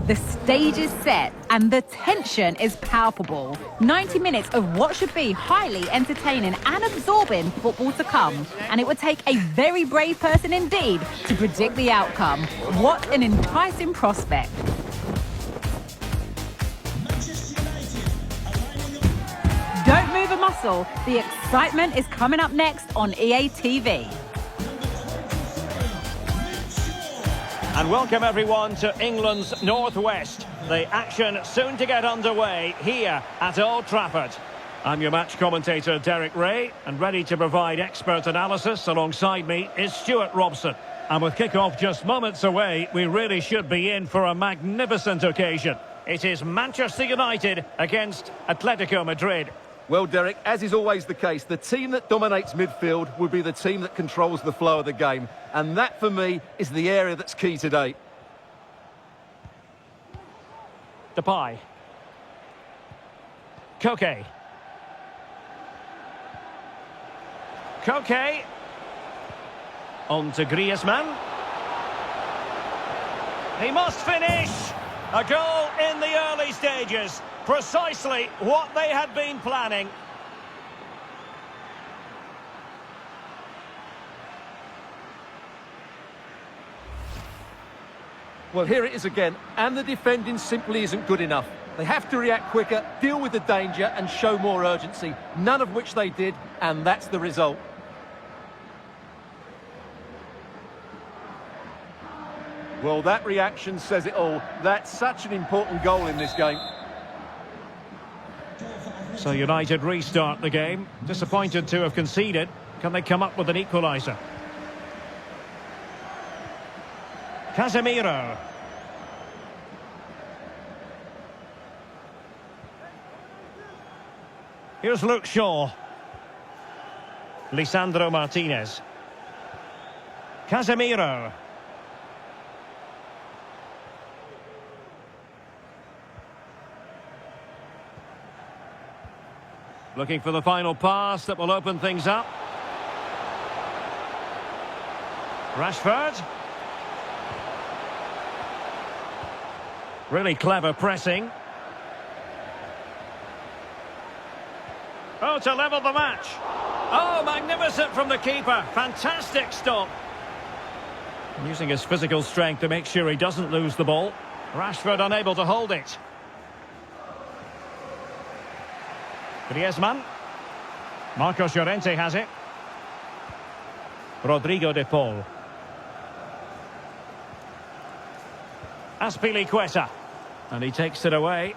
The stage is set and the tension is palpable. 90 minutes of what should be highly entertaining and absorbing football to come. And it would take a very brave person indeed to predict the outcome. What an enticing prospect. Don't move a muscle. The excitement is coming up next on EA TV. And welcome everyone to England's Northwest. The action soon to get underway here at Old Trafford. I'm your match commentator Derek Ray, and ready to provide expert analysis alongside me is Stuart Robson. And with kick-off just moments away, we really should be in for a magnificent occasion. It is Manchester United against Atletico Madrid. Well, Derek, as is always the case, the team that dominates midfield will be the team that controls the flow of the game. And that, for me, is the area that's key today. Depay. Koke. Koke. On to Griezmann. He must finish! A goal in the early stages. Precisely what they had been planning. Well, here it is again, and the defending simply isn't good enough. They have to react quicker, deal with the danger and show more urgency, none of which they did, and that's the result. Well, that reaction says it all. That's such an important goal in this game. So United restart the game. Disappointed to have conceded. Can they come up with an equaliser? Casemiro. Here's Luke Shaw. Lisandro Martinez. Casemiro. Looking for the final pass that will open things up. Rashford. Really clever pressing. Oh, to level the match. Oh, magnificent from the keeper. Fantastic stop. Using his physical strength to make sure he doesn't lose the ball. Rashford unable to hold it. Griezmann. Marcos Llorente has it. Rodrigo de Paul. Azpilicueta. And he takes it away.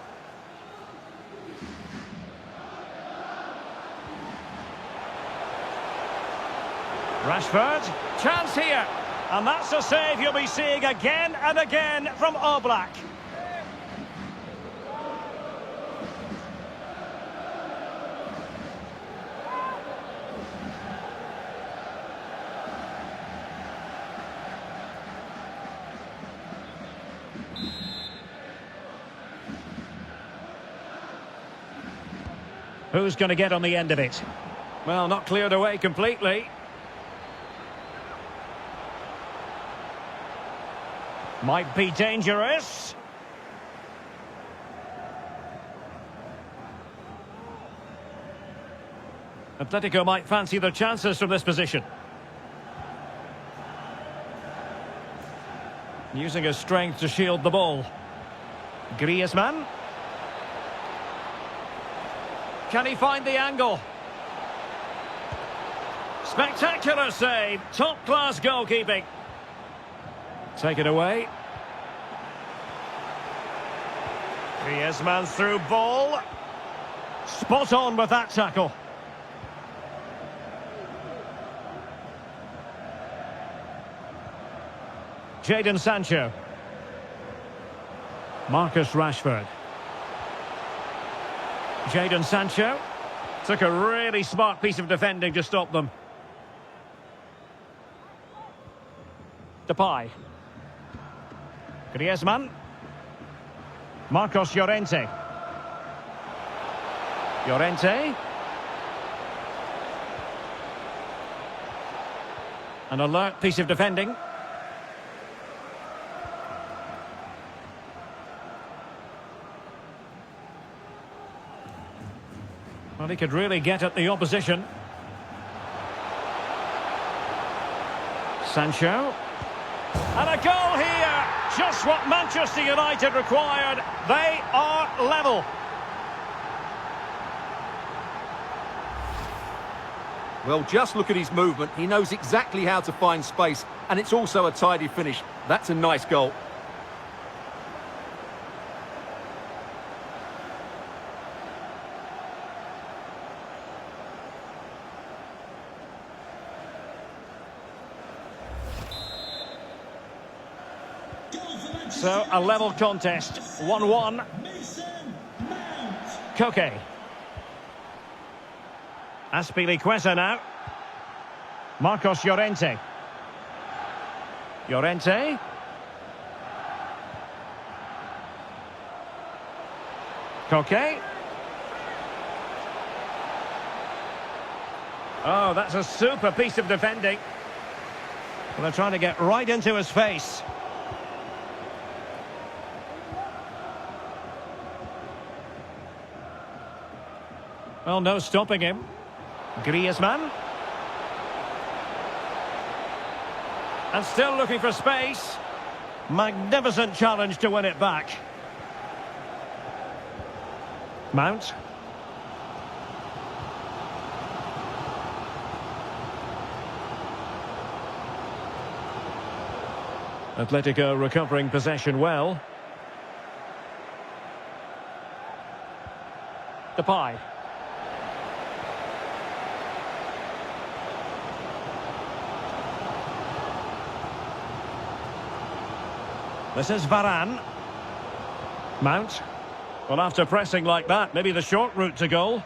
Rashford. Chance here. And that's a save you'll be seeing again and again from Oblak. Who's going to get on the end of it? Well, not cleared away completely. Might be dangerous. Atletico might fancy their chances from this position. Using his strength to shield the ball. Griezmann. Can he find the angle? Spectacular save. Top-class goalkeeping. Take it away. Griezmann through ball. Spot on with that tackle. Jadon Sancho. Marcus Rashford. Jadon Sancho took a really smart piece of defending to stop them. Depay. Griezmann. Marcos Llorente. Llorente. An alert piece of defending. Well, he could really get at the opposition. Sancho. And a goal here! Just what Manchester United required. They are level. Well, just look at his movement. He knows exactly how to find space, and it's also a tidy finish. That's a nice goal. So, a level contest, 1-1. Koke. Azpilicueta now. Marcos Llorente. Llorente. Koke. Oh, that's a super piece of defending. Well, they're trying to get right into his face. Well, no stopping him. Griezmann. And still looking for space. Magnificent challenge to win it back. Mount. Atletico recovering possession well. Depay. This is Varane. Mount. Well, after pressing like that, maybe the short route to goal.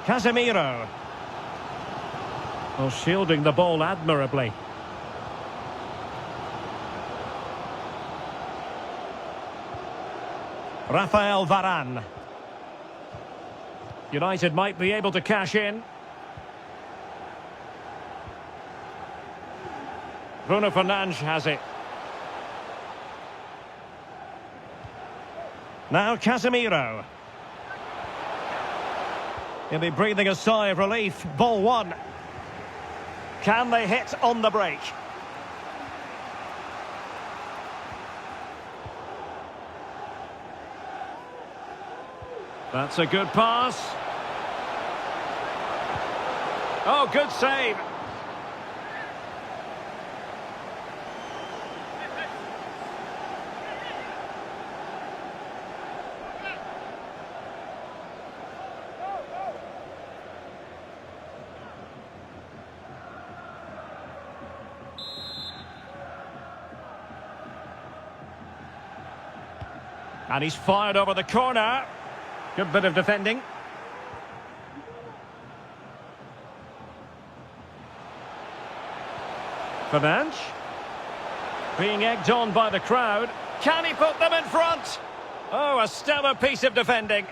Casemiro. Well, shielding the ball admirably. Rafael Varane. United might be able to cash in. Bruno Fernandes has it. Now Casemiro. He'll be breathing a sigh of relief. Ball one. Can they hit on the break? That's a good pass. Oh, good save. And he's fired over the corner. Good bit of defending. Fernandes. Being egged on by the crowd. Can he put them in front? Oh, a stellar piece of defending.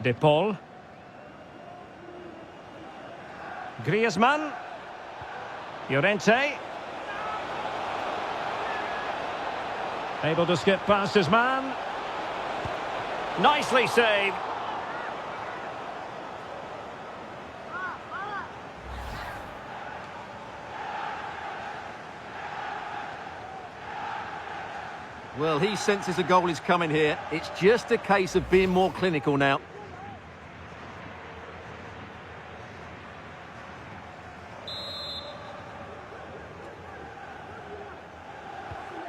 De Paul. Griezmann. Llorente. Able to skip past his man. Nicely saved. Well, he senses a goal is coming here. It's just a case of being more clinical now.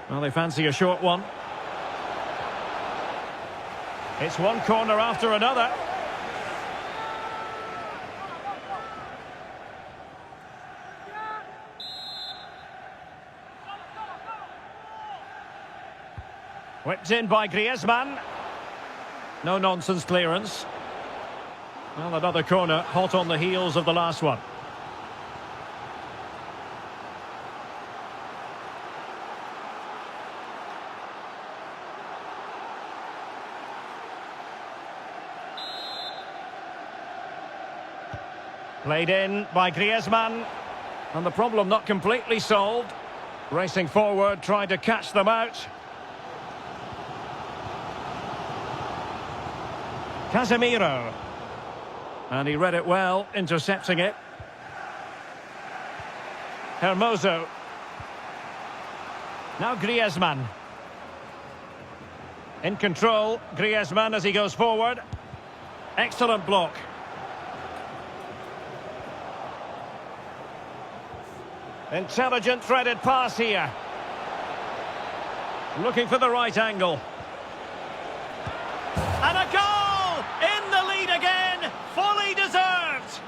Well, they fancy a short one. It's one corner after another. Whipped in by Griezmann. No nonsense clearance. Well, another corner, hot on the heels of the last one. Played in by Griezmann. And the problem not completely solved. Racing forward, trying to catch them out. Casemiro. And he read it well, intercepting it. Hermoso. Now Griezmann. In control, Griezmann as he goes forward. Excellent block. Intelligent threaded pass here. Looking for the right angle. And a goal! In the lead again! Fully deserved!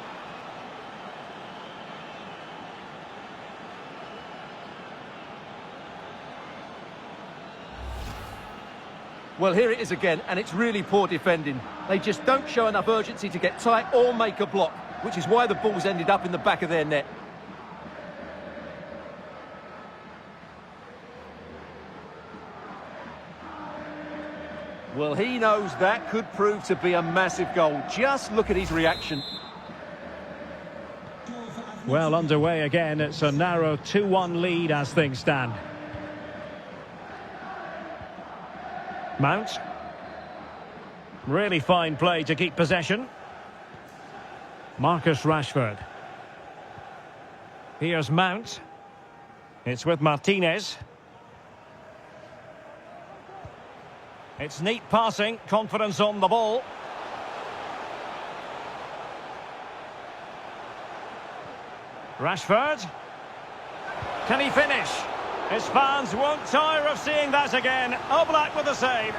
Well, here it is again, and it's really poor defending. They just don't show enough urgency to get tight or make a block, which is why the ball's ended up in the back of their net. Well, he knows that could prove to be a massive goal. Just look at his reaction. Well, underway again. It's a narrow 2-1 lead as things stand. Mount. Really fine play to keep possession. Marcus Rashford. Here's Mount. It's with Martinez. It's neat passing, confidence on the ball. Rashford. Can he finish? His fans won't tire of seeing that again. Oblak with the save.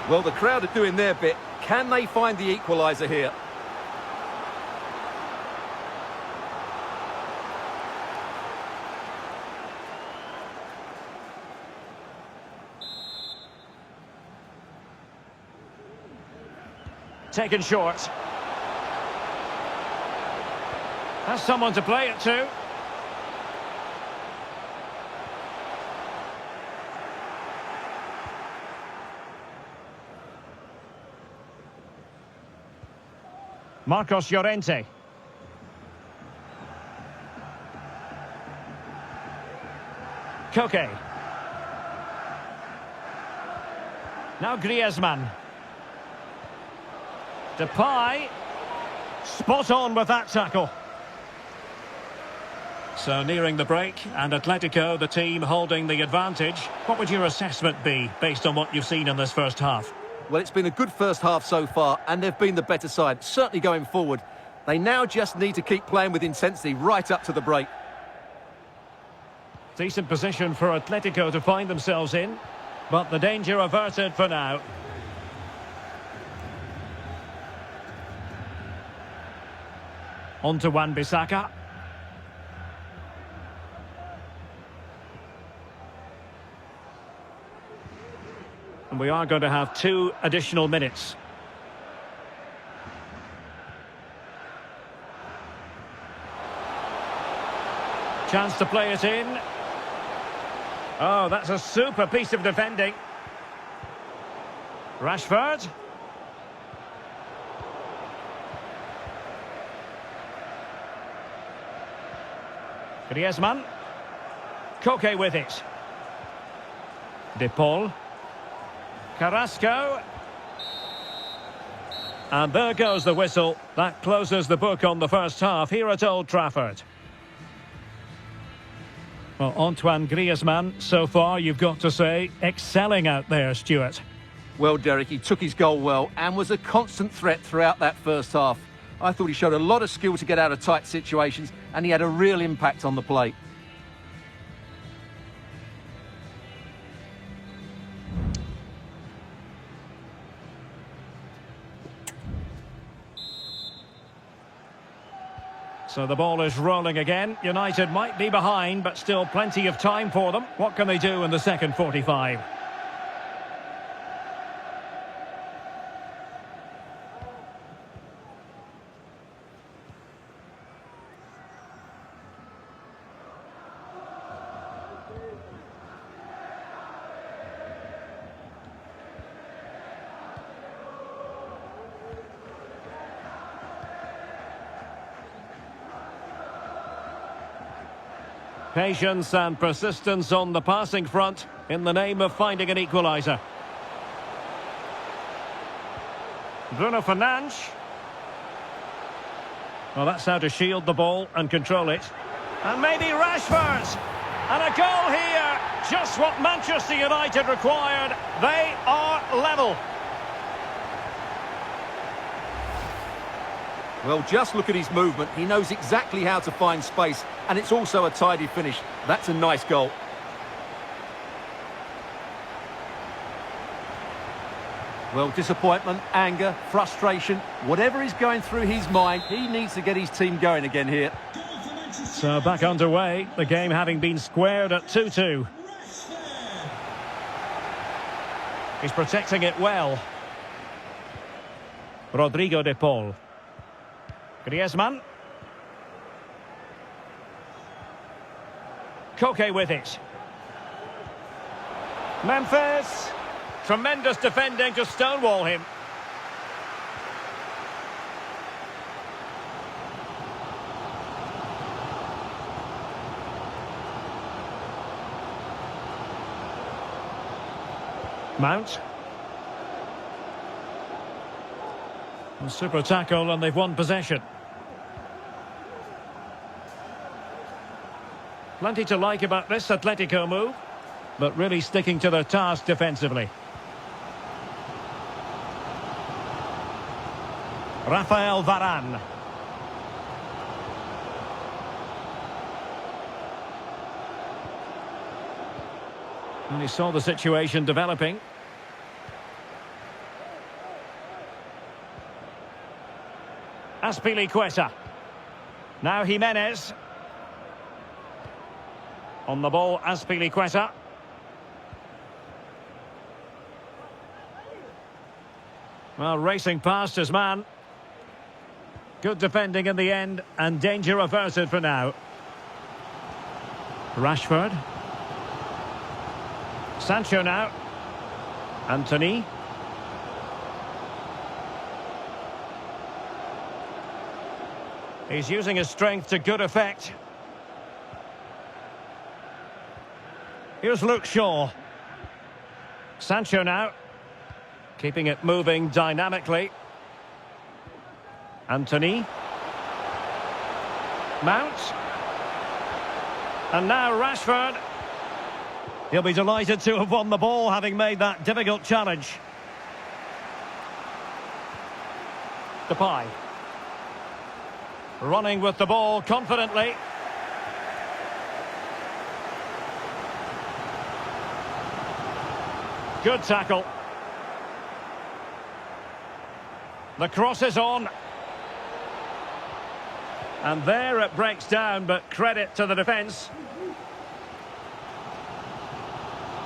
Well, the crowd are doing their bit. Can they find the equaliser here? Taken short. Has someone to play it to. Marcos Llorente. Koke. Now Griezmann. Depay. Spot on with that tackle. So nearing the break, and Atletico, the team holding the advantage. What would your assessment be based on what you've seen in this first half? Well, it's been a good first half so far, and they've been the better side, certainly going forward. They now just need to keep playing with intensity right up to the break. Decent position for Atletico to find themselves in, but the danger averted for now. On to Wan-Bissaka. And we are going to have 2 additional minutes. Chance to play it in. Oh, that's a super piece of defending. Rashford. Griezmann. Koke with it. De Paul. Carrasco. And there goes the whistle. That closes the book on the first half here at Old Trafford. Well, Antoine Griezmann, so far, you've got to say, excelling out there, Stuart. Well, Derek, he took his goal well and was a constant threat throughout that first half. I thought he showed a lot of skill to get out of tight situations, and he had a real impact on the play. So the ball is rolling again. United might be behind, but still plenty of time for them. What can they do in the second 45? Patience and persistence on the passing front in the name of finding an equaliser. Bruno Fernandes. Well, that's how to shield the ball and control it. And maybe Rashford. And a goal here. Just what Manchester United required. They are level. Well, just look at his movement. He knows exactly how to find space, and it's also a tidy finish. That's a nice goal. Well, disappointment, anger, frustration, whatever is going through his mind, he needs to get his team going again here. So back underway, the game having been squared at 2-2. He's protecting it well. Rodrigo de Paul. Griezmann. Koke with it. Memphis. Tremendous defending to stonewall him. Mount. A super tackle and they've won possession. Plenty to like about this Altilico move, but really sticking to their task defensively. Rafael Varane. And he saw the situation developing. Altilico. Now Jimenez. On the ball, Altilico. Well, racing past his man. Good defending in the end, and danger averted for now. Rashford. Sancho now. Anthony. He's using his strength to good effect. Here's Luke Shaw. Sancho now. Keeping it moving dynamically. Anthony. Mount. And now Rashford. He'll be delighted to have won the ball, having made that difficult challenge. Depay. Running with the ball confidently. Good tackle. The cross is on. And there it breaks down, but credit to the defence.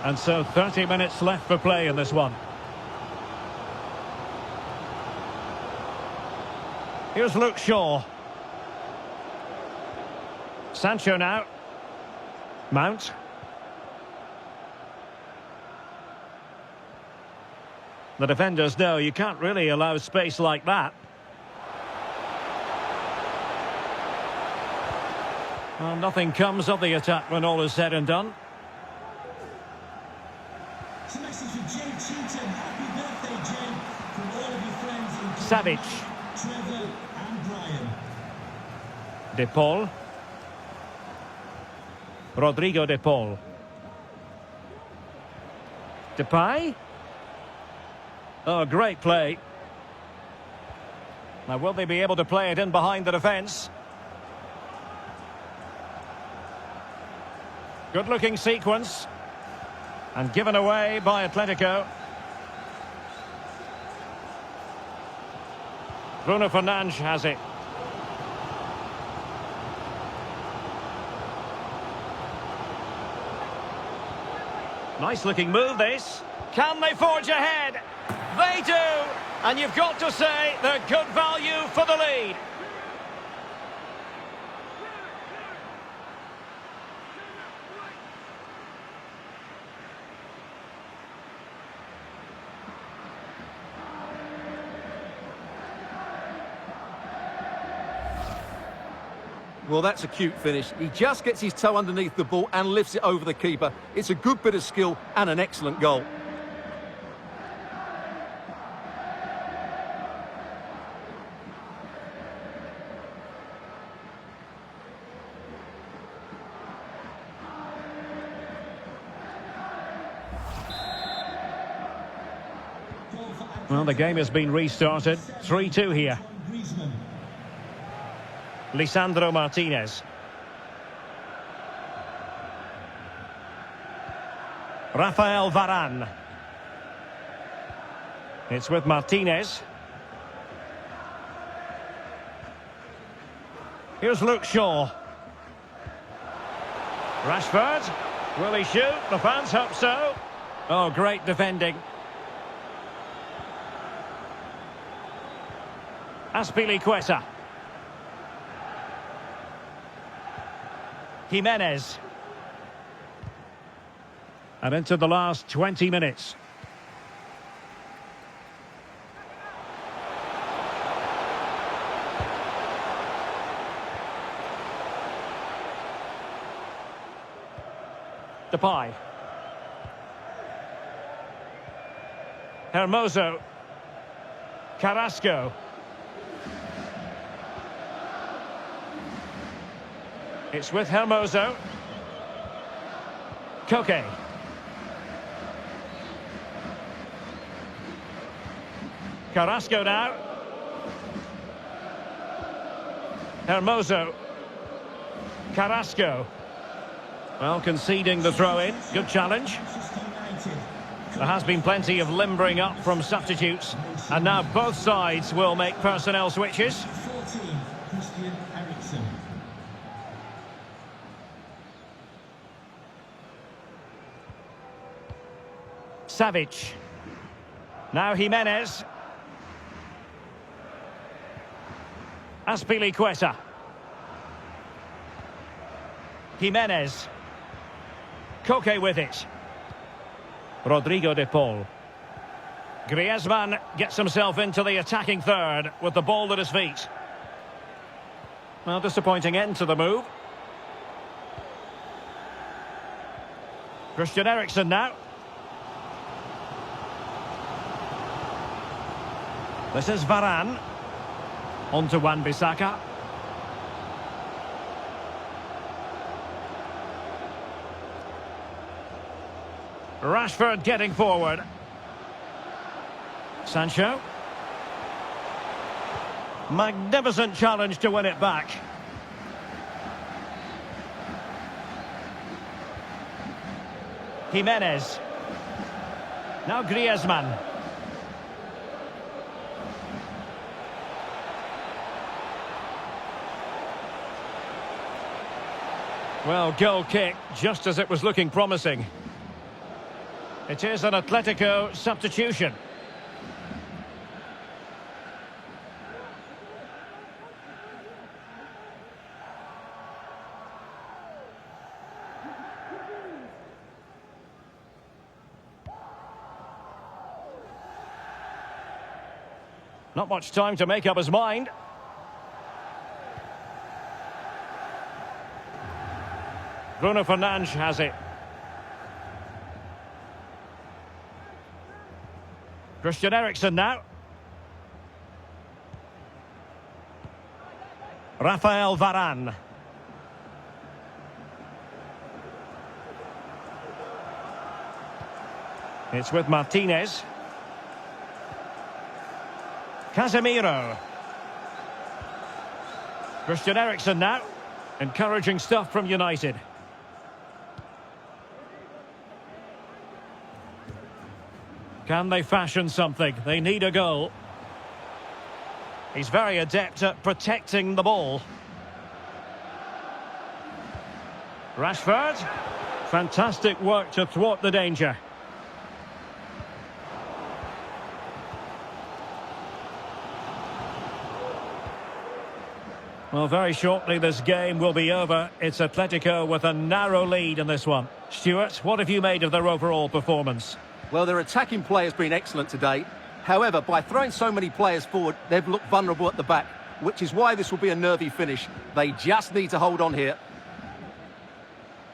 And so 30 minutes left for play in this one. Here's Luke Shaw. Sancho now. Mount. The defenders know you can't really allow space like that. Well, nothing comes of the attack when all is said and done. Savage. De Paul. Rodrigo de Paul. Depay. Oh, great play. Now, will they be able to play it in behind the defence? Good-looking sequence. And given away by Altilico. Bruno Fernandes has it. Nice-looking move, this. Can they forge ahead? They do! And you've got to say they're good value for the lead. Well, that's a cute finish. He just gets his toe underneath the ball and lifts it over the keeper. It's a good bit of skill and an excellent goal. Well, the game has been restarted. 3-2 here. Lisandro Martinez. Rafael Varane. It's with Martinez. Here's Luke Shaw. Rashford. Will he shoot? The fans hope so. Oh, great defending. Altilico. Jimenez. And into the last 20 minutes. Depay. Hermoso. Carrasco. It's with Hermoso. Koke. Carrasco now. Hermoso. Carrasco. Well, conceding the throw-in. Good challenge. There has been plenty of limbering up from substitutes. And now both sides will make personnel switches. Savic. Now Jimenez. Altilico. Jimenez. Koke with it. Rodrigo de Paul. Griezmann gets himself into the attacking third with the ball at his feet. Well, disappointing end to the move. Christian Eriksen now. This is Varane. On to Wan-Bissaka. Rashford getting forward. Sancho. Magnificent challenge to win it back. Jimenez. Now Griezmann. Well, goal kick, just as it was looking promising. It is an Atletico substitution. Not much time to make up his mind. Bruno Fernandes has it. Christian Eriksen now. Rafael Varane. It's with Martinez. Casemiro. Christian Eriksen now. Encouraging stuff from United. Can they fashion something? They need a goal. He's very adept at protecting the ball. Rashford. Fantastic work to thwart the danger. Well, very shortly this game will be over. It's Atletico with a narrow lead in this one. Stuart, what have you made of their overall performance? Well, their attacking play has been excellent today. However, by throwing so many players forward, they've looked vulnerable at the back. which is why this will be a nervy finish. They just need to hold on here.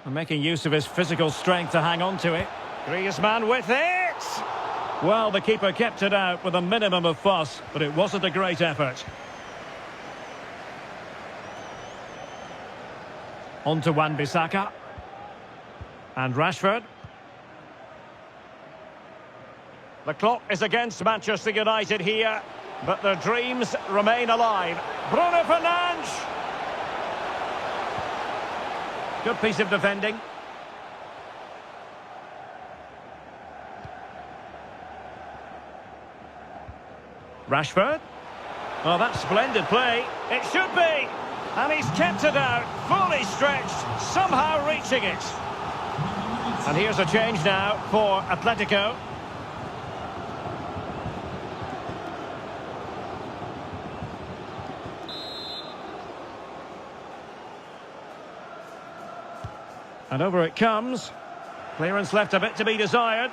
And making use of his physical strength to hang on to it. Griezmann with it! Well, the keeper kept it out with a minimum of fuss, but it wasn't a great effort. On to Wan-Bissaka. And Rashford. The clock is against Manchester United here, but their dreams remain alive. Bruno Fernandes! Good piece of defending. Rashford. Oh, that's splendid play. It should be. And he's kept it out, fully stretched, somehow reaching it. And here's a change now for Altilico. And over it comes. Clearance left a bit to be desired.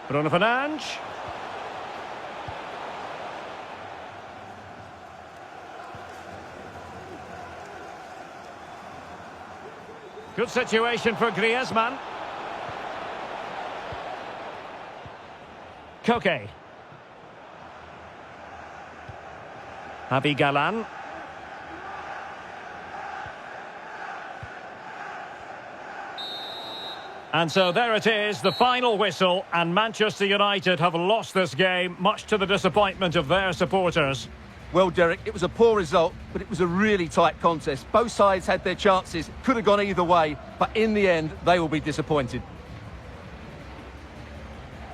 Bruno Fernandes. Good situation for Griezmann. Koke. Javi Galan. And so there it is, the final whistle, and Manchester United have lost this game, much to the disappointment of their supporters. Well, Derek, it was a poor result, but it was a really tight contest. Both sides had their chances, could have gone either way, but in the end, they will be disappointed.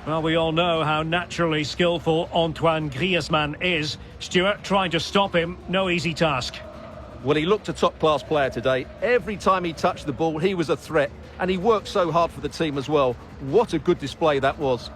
Well, we all know how naturally skillful Antoine Griezmann is. Stuart trying to stop him, no easy task. Well, he looked a top-class player today. Every time he touched the ball, he was a threat, and he worked so hard for the team as well. What a good display that was.